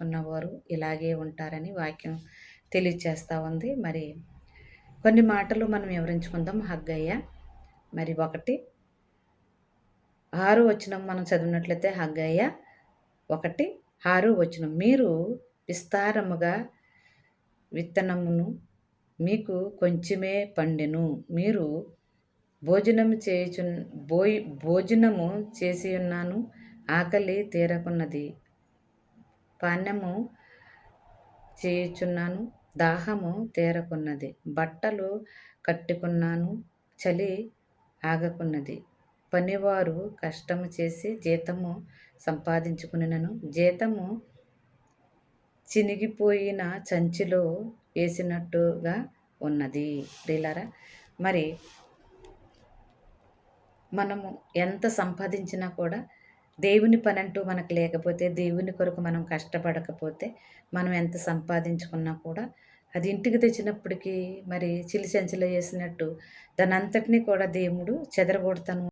ఉన్నవారు ఇలాగే ఉంటారని వాక్యం తెలియచేస్తూ ఉంది. మరి కొన్ని మాటలు మనం వివరించుకుందాం. హగ్గయ్య మరి 1:6 వచనం మనం చదివినట్లయితే హగ్గయ్య 1:6 వచనం, మీరు విస్తారముగా విత్తనమును మీకు కొంచెమే పండెను, మీరు భోజనము చేసి ఉన్నాను, ఆకలి తీరకున్నది, పానము చేయుచున్నాను, దాహము తీరకున్నది, బట్టలు కట్టుకున్నాను, చలి ఆగకున్నది. పనివారు కష్టము చేసి జీతము సంపాదించుకునినను, జీతము చినిగిపోయిన సంచిలో వేసినట్టుగా ఉన్నది. ప్రియులారా, మరి మనము ఎంత సంపాదించినా కూడా దేవుని పని అంటూ మనకు లేకపోతే, దేవుని కొరకు మనం కష్టపడకపోతే, మనం ఎంత సంపాదించుకున్నా కూడా అది ఇంటికి తెచ్చినప్పటికీ మరి చిలి సంచిలో వేసినట్టు దానంతటినీ కూడా దేవుడు చెదరగొడతాను